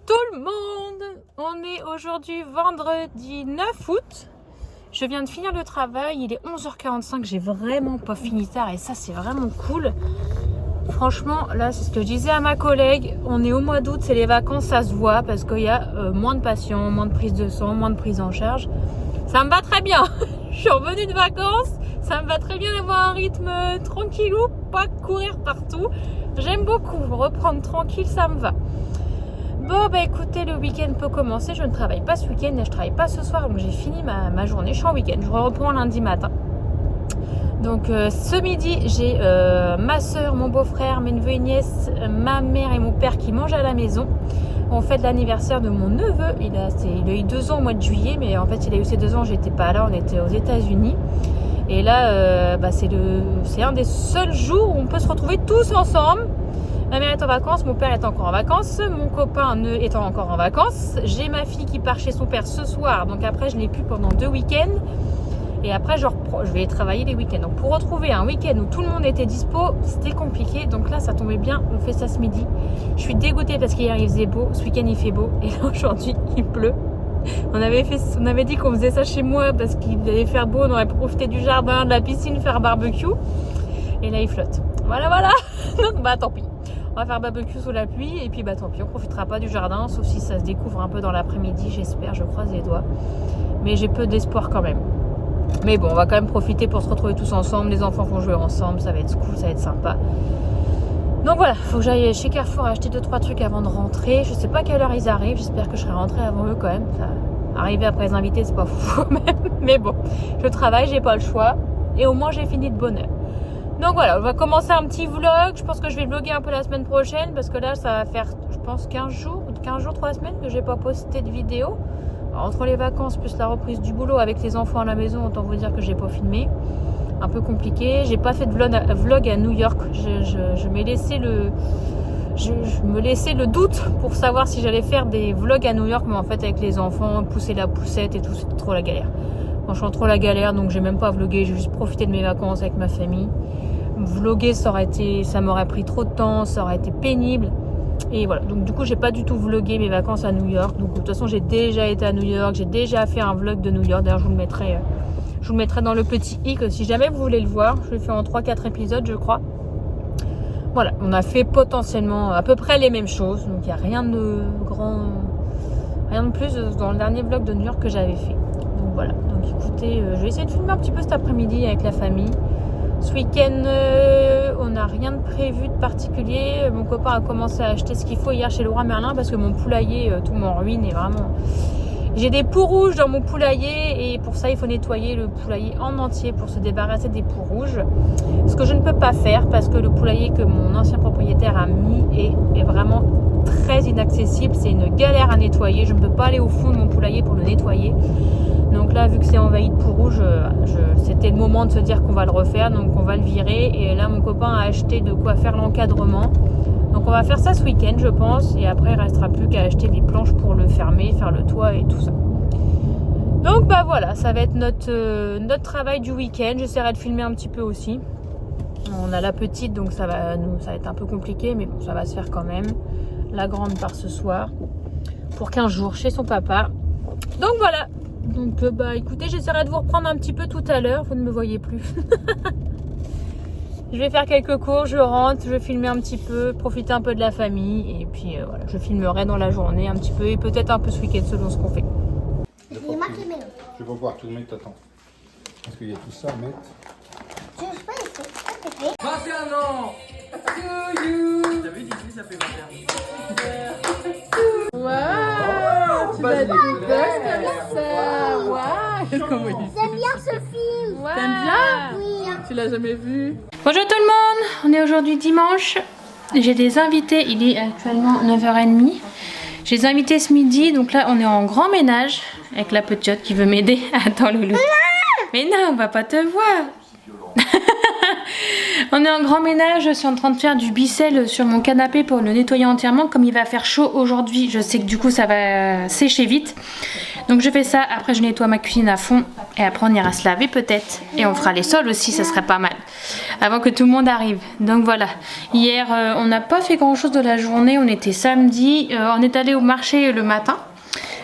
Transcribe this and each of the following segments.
tout le monde! On est aujourd'hui vendredi 9 août. Je viens de finir le travail, il est 11h45, j'ai vraiment pas fini tard et ça c'est vraiment cool. Franchement, là c'est ce que je disais à ma collègue, on est au mois d'août, c'est les vacances, ça se voit parce qu'il y a moins de patients, moins de prise de sang, moins de prise en charge. Ça me va très bien. Je suis revenue de vacances, ça me va très bien d'avoir un rythme tranquillou, pas courir partout. J'aime beaucoup, reprendre tranquille, ça me va. Bon bah écoutez, le week-end peut commencer, je ne travaille pas ce week-end et je travaille pas ce soir, donc j'ai fini ma journée, je suis en week-end, je reprends lundi matin. Donc ce midi, j'ai ma soeur, mon beau-frère, mes neveux et nièces, ma mère et mon père qui mangent à la maison. On fête l'anniversaire de mon neveu, il a eu 2 ans au mois de juillet, mais en fait il a eu ses 2 ans, j'étais pas là, on était aux États-Unis. Et là, c'est un des seuls jours où on peut se retrouver tous ensemble. Ma mère est en vacances, mon père est encore en vacances, mon copain étant encore en vacances. J'ai ma fille qui part chez son père ce soir, donc après je l'ai pu pendant 2 week-ends. Et après je vais travailler les week-ends. Donc pour retrouver un week-end où tout le monde était dispo, c'était compliqué. Donc là ça tombait bien, on fait ça ce midi. Je suis dégoûtée parce qu'hier il faisait beau, ce week-end il fait beau et là aujourd'hui il pleut. On avait dit qu'on faisait ça chez moi parce qu'il allait faire beau, on aurait profité du jardin, de la piscine, faire barbecue. Et là il flotte. Voilà. Donc bah tant pis. On va faire barbecue sous la pluie et puis bah tant pis, on profitera pas du jardin, sauf si ça se découvre un peu dans l'après-midi, j'espère, je croise les doigts. Mais j'ai peu d'espoir quand même. Mais bon, on va quand même profiter pour se retrouver tous ensemble, les enfants vont jouer ensemble, ça va être cool, ça va être sympa. Donc voilà, faut que j'aille chez Carrefour acheter 2-3 trucs avant de rentrer. Je sais pas à quelle heure ils arrivent, j'espère que je serai rentrée avant eux quand même. Ça, arriver après les invités, c'est pas fou quand même. Mais bon, je travaille, j'ai pas le choix. Et au moins j'ai fini de bonne heure. Donc voilà, on va commencer un petit vlog. Je pense que je vais vlogger un peu la semaine prochaine parce que là ça va faire, je pense 15 jours, 3 semaines que j'ai pas posté de vidéo. Alors, entre les vacances plus la reprise du boulot avec les enfants à la maison, autant vous dire que j'ai pas filmé. Un peu compliqué. J'ai pas fait de vlog à New York. Je me laissais le doute pour savoir si j'allais faire des vlogs à New York, mais en fait avec les enfants, pousser la poussette et tout, c'était trop la galère. Franchement trop la galère, donc j'ai même pas vlogué, j'ai juste profité de mes vacances avec ma famille. Vloguer ça m'aurait pris trop de temps, ça aurait été pénible. Et voilà, donc du coup j'ai pas du tout vlogué mes vacances à New York. Donc de toute façon j'ai déjà été à New York, j'ai déjà fait un vlog de New York. D'ailleurs je vous le mettrai dans le petit i que si jamais vous voulez le voir. Je l'ai fait en 3-4 épisodes je crois. Voilà, on a fait potentiellement à peu près les mêmes choses. Donc il n'y a rien de plus dans le dernier vlog de New York que j'avais fait. Donc voilà, donc écoutez, je vais essayer de filmer un petit peu cet après-midi avec la famille. Ce week-end, on n'a rien de prévu de particulier. Mon copain a commencé à acheter ce qu'il faut hier chez Leroy Merlin parce que mon poulailler, tout m'en ruine et vraiment... J'ai des poux rouges dans mon poulailler et pour ça il faut nettoyer le poulailler en entier pour se débarrasser des poux rouges. Ce que je ne peux pas faire parce que le poulailler que mon ancien propriétaire a mis est vraiment très inaccessible. C'est une galère à nettoyer. Je ne peux pas aller au fond de mon poulailler pour le nettoyer. Donc là, vu que c'est envahi de poux rouges, c'était le moment de se dire qu'on va le refaire. Donc on va le virer. Et là, mon copain a acheté de quoi faire l'encadrement. Donc on va faire ça ce week-end, je pense. Et après, il ne restera plus qu'à acheter des planches pour le fermer, faire le toit et tout ça. Donc bah voilà, ça va être notre travail du week-end. J'essaierai de filmer un petit peu aussi. On a la petite, donc ça va être un peu compliqué. Mais bon, ça va se faire quand même. La grande part ce soir. Pour 15 jours chez son papa. Donc voilà. Donc bah écoutez, j'essaierai de vous reprendre un petit peu tout à l'heure. Vous ne me voyez plus. Je vais faire quelques cours, je rentre, je vais filmer un petit peu, profiter un peu de la famille. Et puis voilà, je filmerai dans la journée un petit peu et peut-être un peu ce week-end selon ce qu'on fait. Je vais pas pouvoir tout mettre, attends. Parce qu'il y a tout ça à mettre. Je sais pas, c'est 21 ans to you. T'as vu d'ici ça fait 21 ans. Waouh, tu vas tout comme ça. Waouh, comment il J'aime bien ce film. T'aimes bien? Oui. Tu l'as jamais vu? Bonjour tout le monde, on est aujourd'hui dimanche. J'ai des invités, il est actuellement 9h30. J'ai des invités ce midi, donc là on est en grand ménage avec la petite qui veut m'aider. Attends Loulou. Mais non, on va pas te voir. On est en grand ménage, je suis en train de faire du bicelle sur mon canapé pour le nettoyer entièrement. Comme il va faire chaud aujourd'hui, je sais que du coup ça va sécher vite. Donc je fais ça, après je nettoie ma cuisine à fond et après on ira se laver peut-être. Et on fera les sols aussi, ça serait pas mal. Avant que tout le monde arrive. Donc voilà, hier on n'a pas fait grand chose de la journée, on était samedi. On est allé au marché le matin.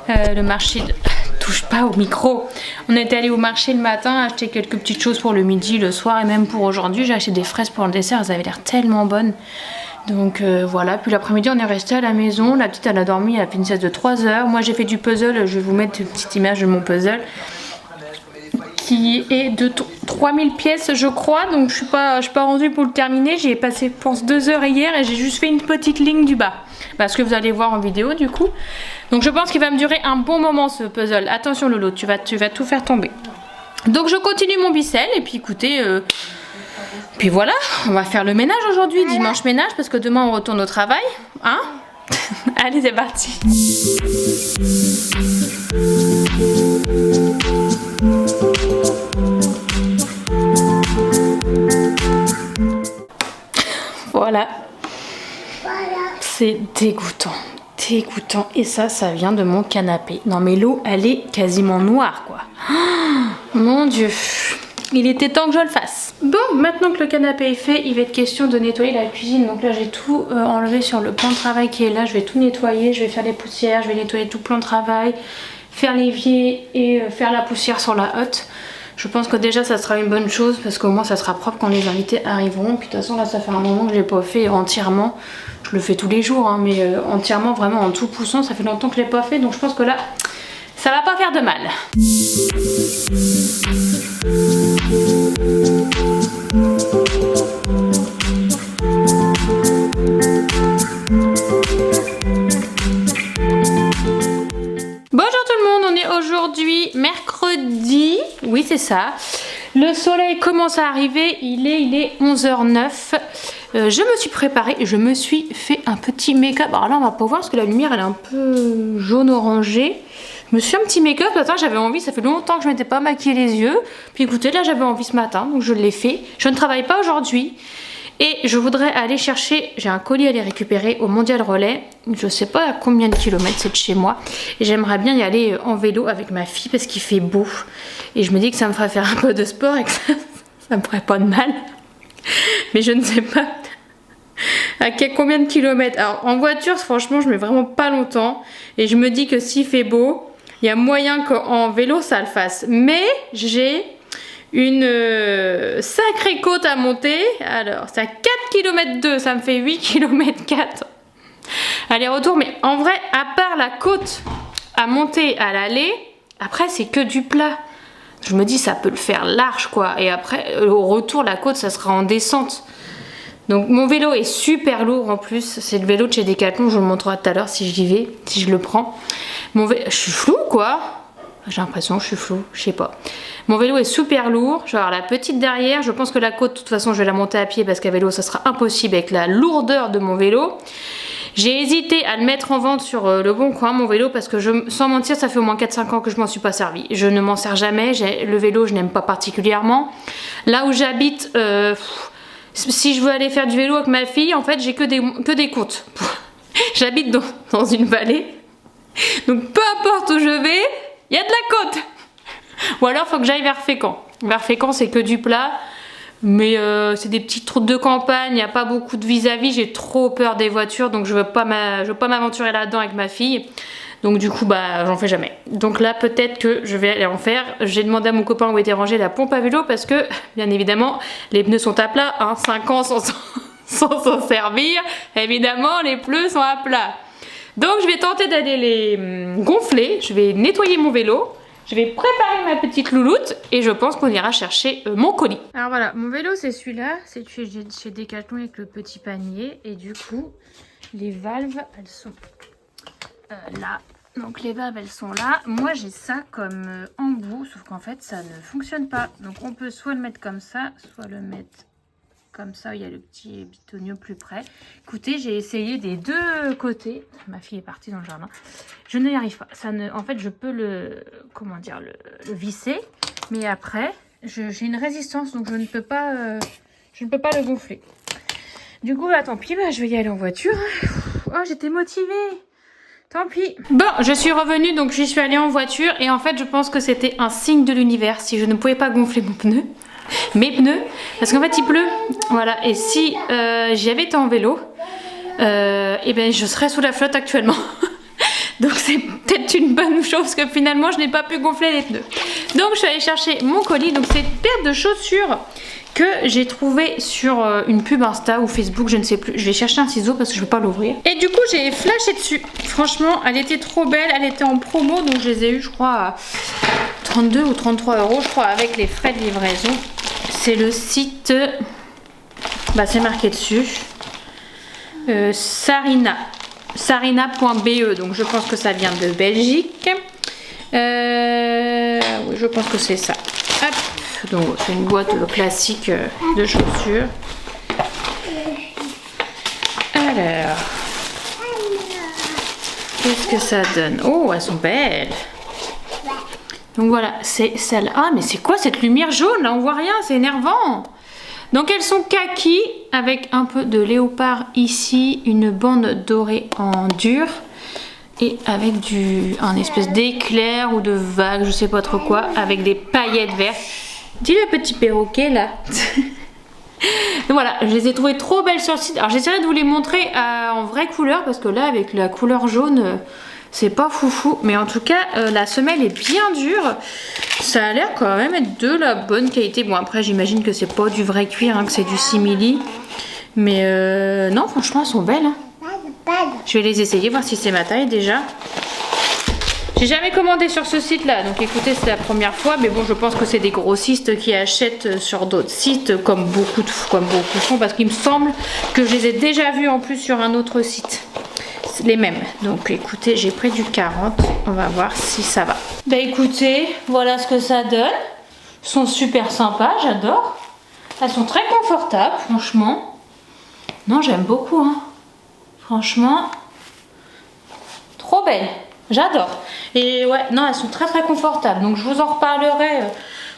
Le marché de... Touche pas au micro. On était allé au marché le matin, acheter quelques petites choses pour le midi, le soir et même pour aujourd'hui. J'ai acheté des fraises pour le dessert, elles avaient l'air tellement bonnes. Donc voilà, puis l'après-midi on est resté à la maison. La petite elle a dormi, elle a fait une sieste de 3 heures. Moi j'ai fait du puzzle, je vais vous mettre une petite image de mon puzzle qui est de 3000 pièces je crois. Donc je suis pas rendue pour le terminer. J'y ai passé je pense 2 heures hier et j'ai juste fait une petite ligne du bas. Parce que vous allez voir en vidéo du coup. Donc je pense qu'il va me durer un bon moment ce puzzle. Attention Lolo, tu vas tout faire tomber. Donc je continue mon bicelle et puis écoutez, puis voilà, on va faire le ménage aujourd'hui, dimanche ménage parce que demain on retourne au travail, hein. Allez c'est parti. Voilà. C'est dégoûtant. Dégoûtant. Et ça vient de mon canapé. Non mais l'eau, elle est quasiment noire quoi. Oh, mon Dieu. Il était temps que je le fasse. Bon, maintenant que le canapé est fait, il va être question de nettoyer la cuisine. Donc là, j'ai tout enlevé sur le plan de travail qui est là. Je vais tout nettoyer. Je vais faire les poussières. Je vais nettoyer tout le plan de travail. Faire l'évier et faire la poussière sur la hotte. Je pense que déjà ça sera une bonne chose parce qu'au moins ça sera propre quand les invités arriveront. Puis de toute façon là ça fait un moment que je l'ai pas fait entièrement. Je le fais tous les jours hein, mais entièrement vraiment en tout poussant. Ça fait longtemps que je l'ai pas fait donc je pense que là ça va pas faire de mal. Bonjour tout le monde, on est aujourd'hui mercredi, oui c'est ça. Le soleil commence à arriver, il est 11h09. Je me suis préparée, je me suis fait un petit make-up. Alors là on va pas voir parce que la lumière elle est un peu jaune orangé. Je me suis fait un petit make-up, attends j'avais envie, ça fait longtemps que je m'étais pas maquillé les yeux. Puis écoutez là j'avais envie ce matin donc je l'ai fait. Je ne travaille pas aujourd'hui. Et je voudrais aller chercher, j'ai un colis à aller récupérer au Mondial Relais. Je sais pas à combien de kilomètres c'est de chez moi. Et j'aimerais bien y aller en vélo avec ma fille parce qu'il fait beau. Et je me dis que ça me ferait faire un peu de sport et que ça me ferait pas de mal. Mais je ne sais pas à combien de kilomètres. Alors en voiture franchement je mets vraiment pas longtemps. Et je me dis que s'il fait beau, il y a moyen qu'en vélo ça le fasse. Mais j'ai une sacrée côte à monter. Alors c'est à 4 km 2, ça me fait 8 km 4 aller-retour. Mais en vrai à part la côte à monter à l'aller, après c'est que du plat. Je me dis ça peut le faire large quoi. Et après au retour la côte ça sera en descente. Donc mon vélo est super lourd en plus. C'est le vélo de chez Decathlon, je vous le montrerai tout à l'heure si j'y vais, si je le prends. Je suis floue quoi. J'ai l'impression que je suis floue, je sais pas. Mon vélo est super lourd, je vais avoir la petite derrière. Je pense que la côte, de toute façon, je vais la monter à pied parce qu'à vélo, ça sera impossible avec la lourdeur de mon vélo. J'ai hésité à le mettre en vente sur le bon coin, mon vélo, parce que sans mentir, ça fait au moins 4-5 ans que je m'en suis pas servi. Je ne m'en sers jamais, le vélo, je n'aime pas particulièrement. Là où j'habite, si je veux aller faire du vélo avec ma fille, en fait, j'ai que des côtes. J'habite dans une vallée, donc peu importe où je vais, il y a de la côte. Ou alors faut que j'aille vers Fécamp. Vers Fécamp c'est que du plat. Mais c'est des petites routes de campagne, il n'y a pas beaucoup de vis-à-vis. J'ai trop peur des voitures donc je veux pas m'aventurer là-dedans avec ma fille. Donc du coup bah j'en fais jamais. Donc là peut-être que je vais aller en faire. J'ai demandé à mon copain où était rangée la pompe à vélo parce que bien évidemment les pneus sont à plat. Hein, 5 ans sans s'en servir. Évidemment les pneus sont à plat. Donc je vais tenter d'aller les gonfler. Je vais nettoyer mon vélo. Je vais préparer ma petite louloute et je pense qu'on ira chercher mon colis. Alors voilà, mon vélo c'est celui-là. C'est chez Decathlon avec le petit panier. Et du coup, les valves, elles sont là. Donc les valves, elles sont là. Moi, j'ai ça comme embout, sauf qu'en fait, ça ne fonctionne pas. Donc on peut soit le mettre comme ça, soit le mettre comme ça. Il y a le petit bitonio plus près. Écoutez, j'ai essayé des deux côtés. Ma fille est partie dans le jardin. Je n'y arrive pas. En fait, je peux le visser. Mais après, j'ai une résistance. Donc, je ne peux pas Je ne peux pas le gonfler. Du coup, bah, tant pis, bah, je vais y aller en voiture. Oh, j'étais motivée. Tant pis. Bon, je suis revenue, donc j'y suis allée en voiture. Et en fait, je pense que c'était un signe de l'univers si je ne pouvais pas gonfler mes pneus. Parce qu'en fait, il pleut. Voilà. Et si j'y avais été en vélo, et ben, je serais sous la flotte actuellement. Donc c'est peut-être une bonne chose que finalement je n'ai pas pu gonfler les pneus. Donc je suis allée chercher mon colis. Donc c'est une paire de chaussures que j'ai trouvé sur une pub Insta ou Facebook, je ne sais plus. Je vais chercher un ciseau parce que je ne veux pas l'ouvrir. Et du coup j'ai flashé dessus. Franchement elle était trop belle, elle était en promo. Donc je les ai eu je crois à 32 ou 33 € je crois avec les frais de livraison. C'est le site, bah c'est marqué dessus, Sarina.be, donc je pense que ça vient de Belgique. Oui, je pense que c'est ça. Hop, donc c'est une boîte classique de chaussures. Alors, qu'est-ce que ça donne? Oh, elles sont belles. Donc voilà, c'est celle. Ah, mais c'est quoi cette lumière jaune là? On voit rien, c'est énervant. Donc elles sont kaki avec un peu de léopard ici, une bande dorée en dur et avec un espèce d'éclair ou de vague, je sais pas trop quoi, avec des paillettes vertes. Dis le petit perroquet là. Donc voilà, je les ai trouvées trop belles sur le site. Alors j'essaierai de vous les montrer en vraie couleur parce que là avec la couleur jaune, c'est pas foufou. Mais en tout cas, la semelle est bien dure. Ça a l'air quand même être de la bonne qualité. Bon après j'imagine que c'est pas du vrai cuir, hein, que c'est du simili. Mais non franchement elles sont belles. Hein. Je vais les essayer, voir si c'est ma taille déjà. J'ai jamais commandé sur ce site là, donc écoutez c'est la première fois. Mais bon je pense que c'est des grossistes qui achètent sur d'autres sites comme beaucoup font. Parce qu'il me semble que je les ai déjà vus en plus sur un autre site. Les mêmes. Donc écoutez, j'ai pris du 40. On va voir si ça va. Bah écoutez, voilà ce que ça donne. Elles sont super sympas, j'adore. Elles sont très confortables, franchement. Non, j'aime beaucoup. Hein. Franchement, trop belles. J'adore. Et ouais, non, elles sont très très confortables. Donc je vous en reparlerai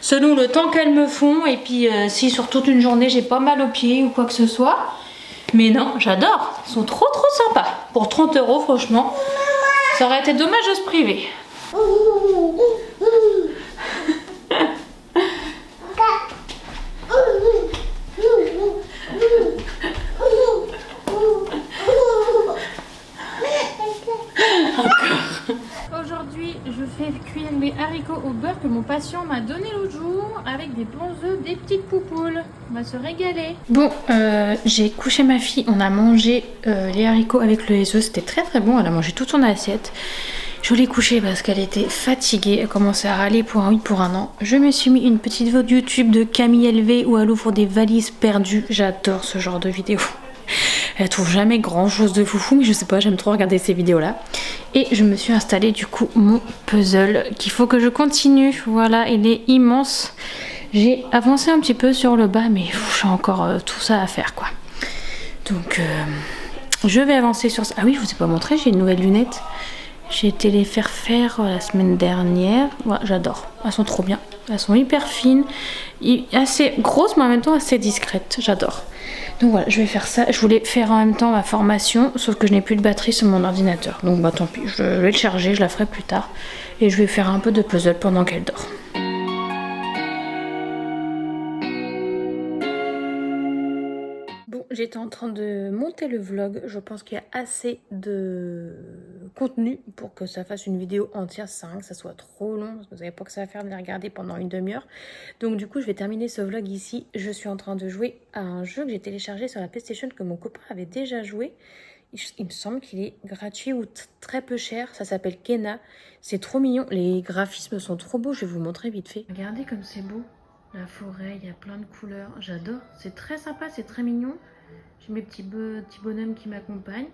selon le temps qu'elles me font. Et puis si sur toute une journée j'ai pas mal aux pieds ou quoi que ce soit. Mais non, j'adore. Ils sont trop sympas. Pour 30 € franchement, ça aurait été dommage de se priver. Aujourd'hui, je fais cuire les haricots au beurre que mon patient m'a donné l'autre jour avec des bons œufs, des petites poupoules. On va se régaler. Bon, j'ai couché ma fille. On a mangé les haricots avec les œufs. C'était très très bon. Elle a mangé toute son assiette. Je l'ai couchée parce qu'elle était fatiguée. Elle commençait à râler pour un oui, pour un an. Je me suis mis une petite vidéo YouTube de Camille LV où elle ouvre des valises perdues. J'adore ce genre de vidéo. Elle trouve jamais grand chose de foufou, mais je sais pas, j'aime trop regarder ces vidéos là. Et je me suis installé du coup mon puzzle qu'il faut que je continue. Voilà, il est immense. J'ai avancé un petit peu sur le bas, mais j'ai encore tout ça à faire quoi. Donc je vais avancer sur ça. Ah oui, je vous ai pas montré, j'ai une nouvelle lunette. J'ai été les faire la semaine dernière. Ouais, j'adore, elles sont trop bien. Elles sont hyper fines, assez grosses mais en même temps assez discrètes. J'adore. Donc voilà, je vais faire ça. Je voulais faire en même temps ma formation, sauf que je n'ai plus de batterie sur mon ordinateur. Donc bah tant pis, je vais le charger, je la ferai plus tard. Et je vais faire un peu de puzzle pendant qu'elle dort. Bon, j'étais en train de monter le vlog. Je pense qu'il y a assez de contenu pour que ça fasse une vidéo entière sans que ça soit trop long. Parce que vous savez pas que ça va faire de les regarder pendant une demi-heure. Donc du coup, je vais terminer ce vlog ici. Je suis en train de jouer à un jeu que j'ai téléchargé sur la PlayStation que mon copain avait déjà joué. Il me semble qu'il est gratuit ou très peu cher. Ça s'appelle Kena. C'est trop mignon. Les graphismes sont trop beaux. Je vais vous montrer vite fait. Regardez comme c'est beau. La forêt, il y a plein de couleurs. J'adore. C'est très sympa, c'est très mignon. J'ai mes petits bonhommes qui m'accompagnent.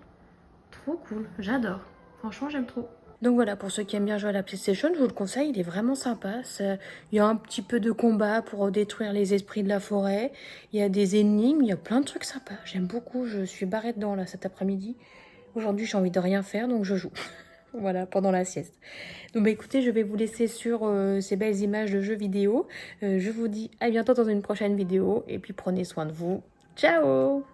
Trop cool. J'adore. Franchement, j'aime trop. Donc voilà, pour ceux qui aiment bien jouer à la PlayStation, je vous le conseille. Il est vraiment sympa. Il y a un petit peu de combat pour détruire les esprits de la forêt. Il y a des énigmes. Il y a plein de trucs sympas. J'aime beaucoup. Je suis barrée dedans là cet après-midi. Aujourd'hui, j'ai envie de rien faire, donc je joue. Voilà, pendant la sieste. Donc bah écoutez, je vais vous laisser sur ces belles images de jeux vidéo. Je vous dis à bientôt dans une prochaine vidéo et puis prenez soin de vous. Ciao!